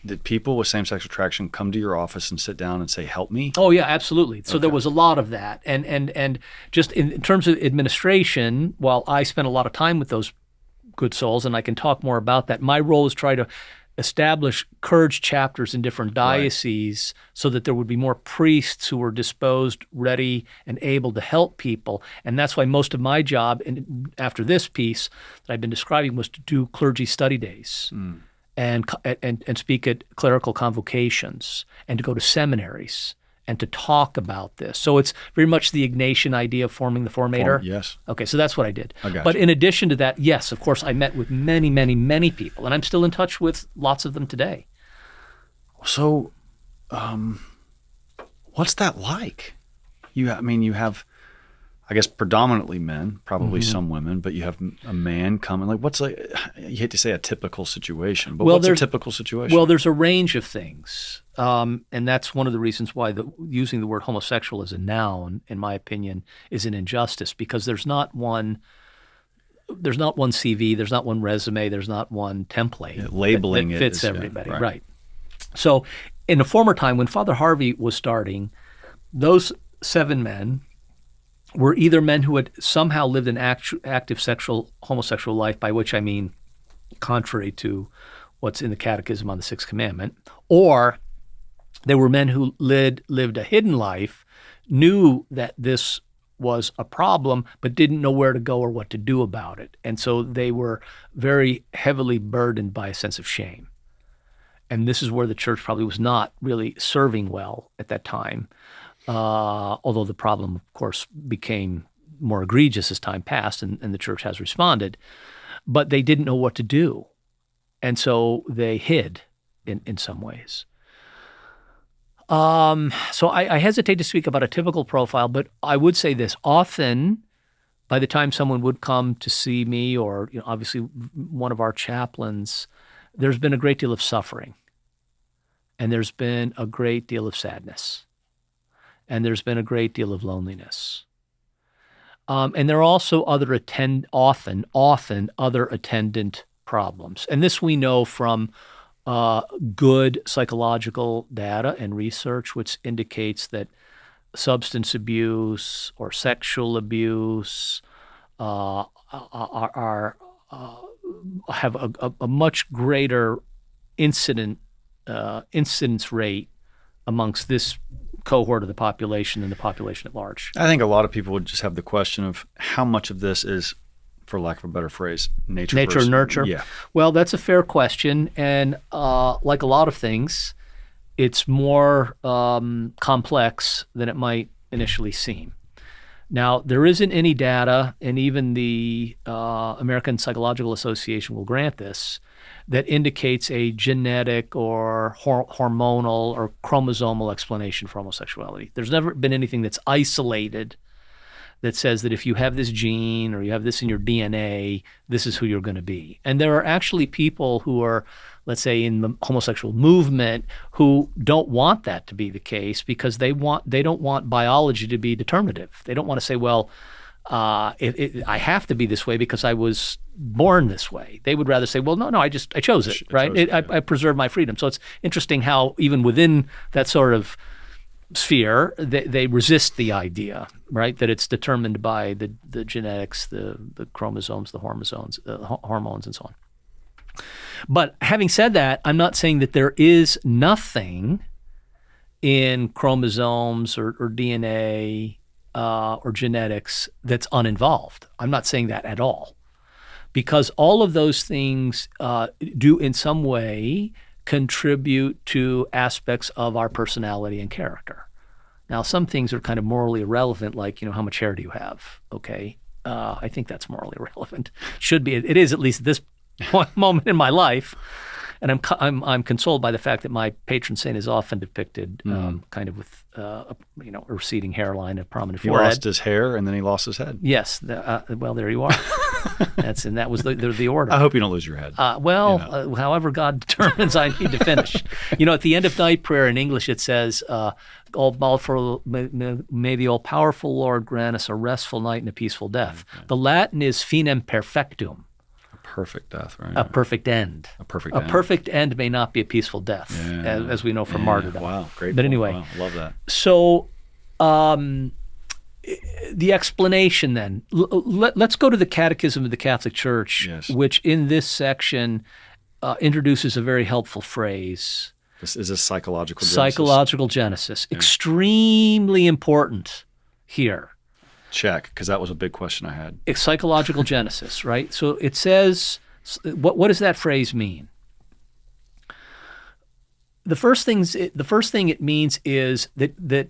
did people with same-sex attraction come to your office and sit down and say, help me? Oh, yeah, absolutely. So there was a lot of that. And just in terms of administration, while I spent a lot of time with those good souls, and I can talk more about that, my role is try to establish courage chapters in different dioceses so that there would be more priests who were disposed, ready, and able to help people. And that's why most of my job, after this piece that I've been describing, was to do clergy study days and speak at clerical convocations and to go to seminaries and to talk about this. So it's very much the Ignatian idea of forming the formator. Yes. Okay, so that's what I did. I got But you. in addition to that, yes, of course, I met with many, many, many people, and I'm still in touch with lots of them today. So, what's that like? You have, I guess, predominantly men, probably some women, but you have a man coming. Like, what's like? You hate to say a typical situation, but what's a typical situation? Well, there's a range of things, and that's one of the reasons why using the word homosexual as a noun, in my opinion, is an injustice, because there's not one CV, there's not one resume, there's not one template labeling that fits it everybody, right. right? So, in a former time when Father Harvey was starting, those 7 men were either men who had somehow lived an active homosexual life, by which I mean contrary to what's in the Catechism on the Sixth Commandment, or they were men who lived a hidden life, knew that this was a problem, but didn't know where to go or what to do about it. And so they were very heavily burdened by a sense of shame. And this is where the church probably was not really serving well at that time. Although the problem, of course, became more egregious as time passed, and the church has responded. But they didn't know what to do. And so they hid in some ways. So I hesitate to speak about a typical profile, but I would say this. Often, by the time someone would come to see me, or obviously one of our chaplains, there's been a great deal of suffering. And there's been a great deal of sadness. And there's been a great deal of loneliness. And there are also often other attendant problems. And this we know from good psychological data and research, which indicates that substance abuse or sexual abuse have a much greater incidence rate amongst this cohort of the population than the population at large. I think a lot of people would just have the question of how much of this is, for lack of a better phrase, nature or nurture? Yeah. Well, that's a fair question. And like a lot of things, it's more complex than it might initially seem. Now, there isn't any data, and even the American Psychological Association will grant this, that indicates a genetic or hormonal or chromosomal explanation for homosexuality. There's never been anything that's isolated that says that if you have this gene or you have this in your DNA, this is who you're going to be. And there are actually people who are, let's say, in the homosexual movement who don't want that to be the case because they don't want biology to be determinative. They don't want to say, well, I have to be this way because I was born this way. They would rather say, well, no, I chose it, right? I preserve my freedom. So it's interesting how even within that sort of sphere, they resist the idea, right, that it's determined by the genetics, the chromosomes, the hormones, and so on. But having said that, I'm not saying that there is nothing in chromosomes or DNA or genetics that's uninvolved. I'm not saying that at all, because all of those things do in some way contribute to aspects of our personality and character. Now, some things are kind of morally irrelevant, like, how much hair do you have? Okay, I think that's morally irrelevant. Should be. It is, at least at this moment in my life. And I'm consoled by the fact that my patron saint is often depicted kind of with a receding hairline, a prominent forehead. He lost his hair and then he lost his head. Yes. Well, there you are. That was the order. I hope you don't lose your head. However God determines I need to finish. At the end of night prayer in English it says, may the all-powerful Lord grant us a restful night and a peaceful death. Okay. The Latin is finem perfectum. perfect death, right? A perfect end. A perfect A end. perfect end may not be a peaceful death, as we know from martyrdom. Wow, great. But anyway, wow, love that. So the explanation then. Let's go to the Catechism of the Catholic Church, Yes. which in this section introduces a very helpful phrase. This is a psychological genesis. Psychological genesis. Extremely important here. Check, because that was a big question I had. It's psychological genesis, right? So it says, what does that phrase mean? The first thing it means is that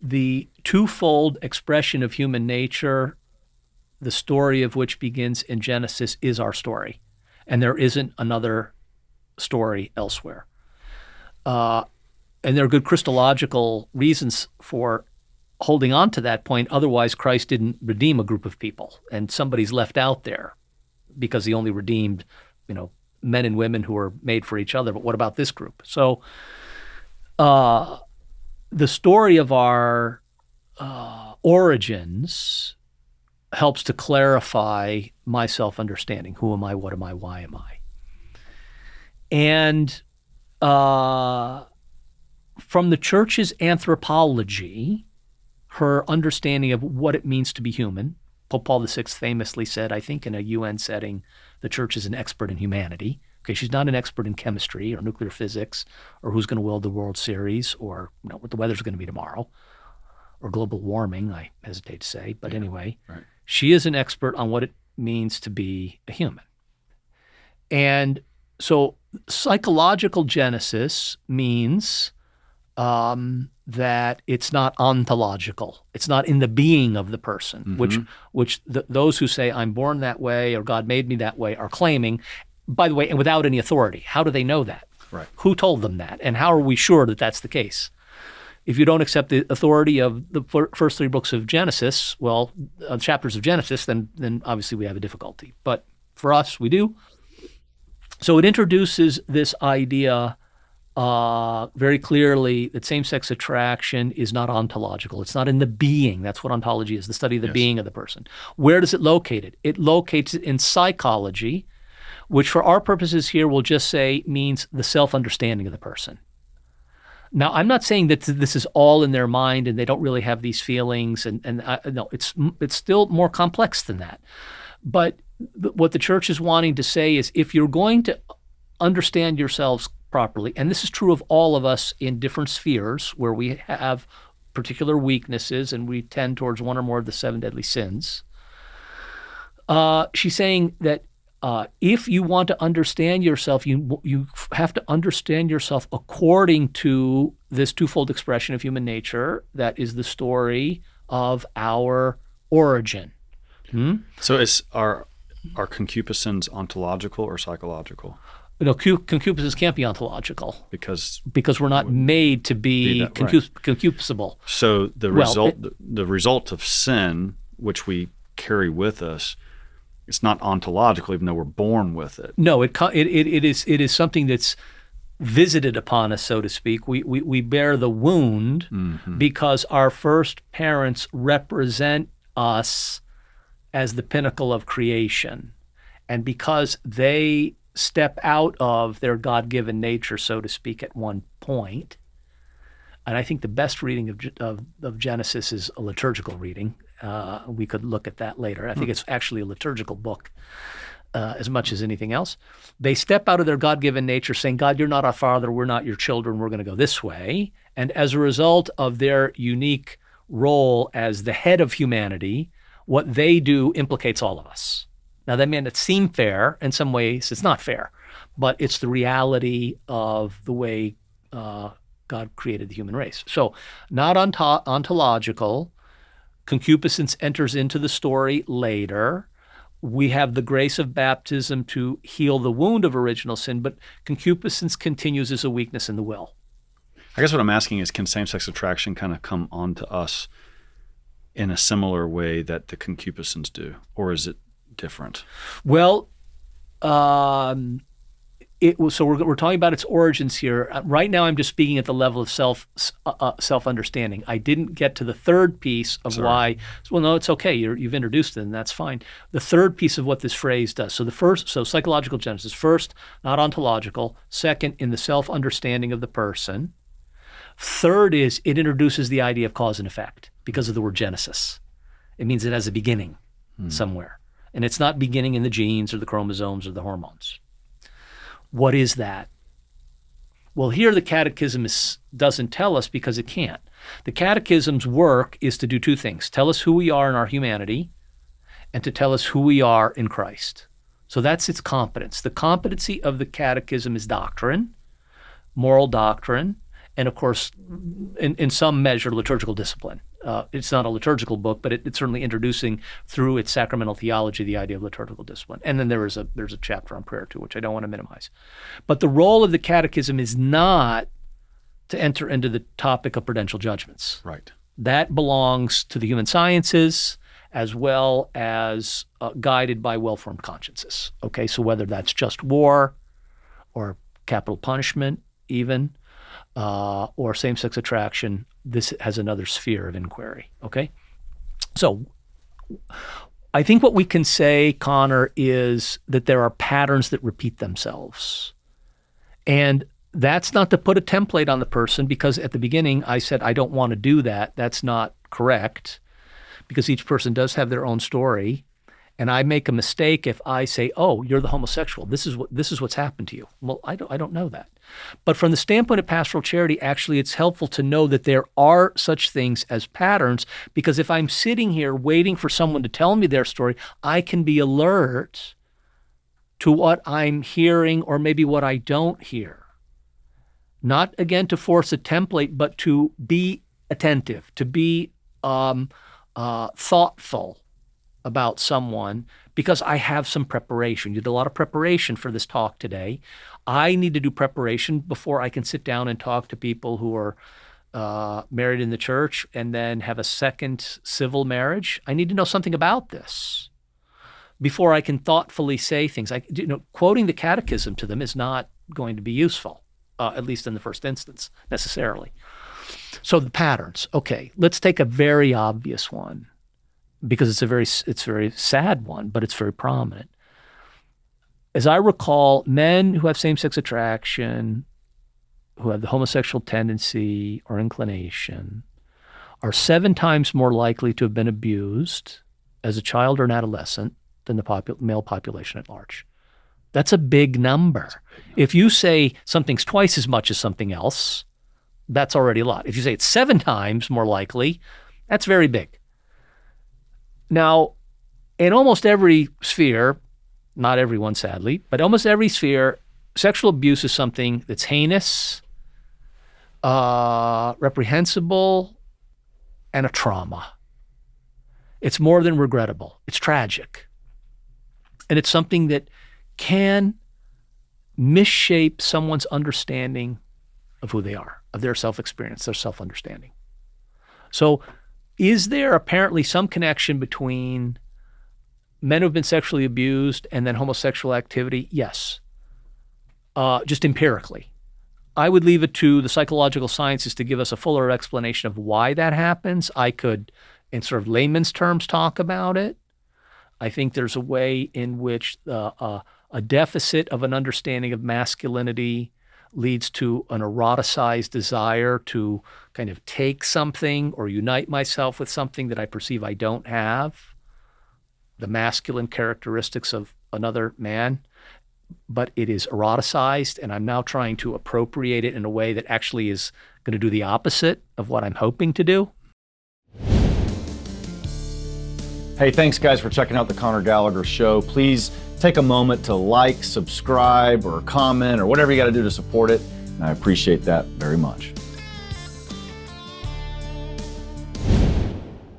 the twofold expression of human nature, the story of which begins in Genesis, is our story, and there isn't another story elsewhere. And there are good Christological reasons for holding on to that point. Otherwise, Christ didn't redeem a group of people, and somebody's left out there because he only redeemed, men and women who were made for each other. But what about this group? So the story of our origins helps to clarify my self-understanding. Who am I? What am I? Why am I? And from the Church's anthropology, her understanding of what it means to be human, Pope Paul VI famously said, I think in a UN setting, the Church is an expert in humanity. Okay, she's not an expert in chemistry or nuclear physics or who's going to win the World Series or what the weather's going to be tomorrow or global warming, I hesitate to say. But anyway, right. She is an expert on what it means to be a human. And so psychological genesis means that it's not ontological. It's not in the being of the person, which those who say, I'm born that way or God made me that way are claiming, by the way, and without any authority. How do they know that? Right. Who told them that? And how are we sure that that's the case? If you don't accept the authority of the first three books of Genesis, chapters of Genesis, then obviously we have a difficulty. But for us, we do. So it introduces this idea very clearly that same-sex attraction is not ontological. It's not in the being. That's what ontology is, the study of the being of the person. Where does it locate it? It locates it in psychology, which for our purposes here we'll just say means the self-understanding of the person. Now, I'm not saying that this is all in their mind and they don't really have these feelings. No, it's still more complex than that. But what the Church is wanting to say is if you're going to understand yourselves properly, and this is true of all of us in different spheres where we have particular weaknesses and we tend towards one or more of the 7 deadly sins, she's saying that if you want to understand yourself, you have to understand yourself according to this twofold expression of human nature that is the story of our origin. So are concupiscence ontological or psychological? No, concupiscence can't be ontological because we're not made to be concupiscible. So the result of sin, which we carry with us, it's not ontological, even though we're born with it. No, it is something that's visited upon us, so to speak. We bear the wound because our first parents represent us as the pinnacle of creation, and because they step out of their God-given nature, so to speak, at one point. And I think the best reading of Genesis is a liturgical reading. We could look at that later. I think it's actually a liturgical book as much as anything else. They step out of their God-given nature saying, God, you're not our father, we're not your children, we're going to go this way. And as a result of their unique role as the head of humanity, what they do implicates all of us. Now, that may not seem fair. In some ways, it's not fair. But it's the reality of the way God created the human race. So not ontological. Concupiscence enters into the story later. We have the grace of baptism to heal the wound of original sin, but concupiscence continues as a weakness in the will. I guess what I'm asking is, can same-sex attraction kind of come onto us in a similar way that the concupiscence do, or is it different? Well, So we're talking about its origins here. Right now, I'm just speaking at the level of self-understanding. I didn't get to the third piece of why. Well, no, it's okay. You've introduced it, and that's fine. The third piece of what this phrase does. So psychological genesis. First, not ontological. Second, in the self-understanding of the person. Third is it introduces the idea of cause and effect because of the word genesis. It means it has a beginning somewhere, and it's not beginning in the genes or the chromosomes or the hormones. What is that? Well, here the Catechism doesn't tell us because it can't. The Catechism's work is to do two things: tell us who we are in our humanity and to tell us who we are in Christ. So that's its competence. The competency of the Catechism is doctrine, moral doctrine, and of course, in some measure, liturgical discipline. It's not a liturgical book, but it's certainly introducing through its sacramental theology the idea of liturgical discipline. And then there's a chapter on prayer too, which I don't want to minimize. But the role of the Catechism is not to enter into the topic of prudential judgments. Right. That belongs to the human sciences as well as guided by well-formed consciences. Okay, so whether that's just war or capital punishment even, or same-sex attraction, this has another sphere of inquiry, okay? So I think what we can say, Conor, is that there are patterns that repeat themselves. And that's not to put a template on the person, because at the beginning I said I don't want to do that. That's not correct, because each person does have their own story. And I make a mistake if I say, "Oh, you're the homosexual. This is what's happened to you." Well, I don't know that. But from the standpoint of pastoral charity, actually, it's helpful to know that there are such things as patterns, because if I'm sitting here waiting for someone to tell me their story, I can be alert to what I'm hearing or maybe what I don't hear. Not again to force a template, but to be attentive, to be thoughtful about someone, because I have some preparation. You did a lot of preparation for this talk today. I need to do preparation before I can sit down and talk to people who are married in the church and then have a second civil marriage. I need to know something about this before I can thoughtfully say things. Quoting the Catechism to them is not going to be useful, at least in the first instance, necessarily. So the patterns. Okay, let's take a very obvious one, because it's a very sad one, but it's very prominent. As I recall, men who have same-sex attraction, who have the homosexual tendency or inclination, are 7 times more likely to have been abused as a child or an adolescent than the male population at large. That's a big number. If you say something's twice as much as something else, that's already a lot. If you say it's 7 times more likely, that's very big. Now, in almost every sphere, not everyone sadly, but almost every sphere, sexual abuse is something that's heinous, reprehensible, and a trauma. It's more than regrettable. It's tragic. And it's something that can misshape someone's understanding of who they are, of their self-experience, their self-understanding. So is there apparently some connection between men who've been sexually abused and then homosexual activity? Yes, just empirically. I would leave it to the psychological sciences to give us a fuller explanation of why that happens. I could, in sort of layman's terms, talk about it. I think there's a way in which a deficit of an understanding of masculinity leads to an eroticized desire to kind of take something or unite myself with something that I perceive I don't have, the masculine characteristics of another man, but it is eroticized, and I'm now trying to appropriate it in a way that actually is going to do the opposite of what I'm hoping to do. Hey, thanks guys for checking out the Conor Gallagher Show. Please take a moment to like, subscribe, or comment, or whatever you got to do to support it. And I appreciate that very much.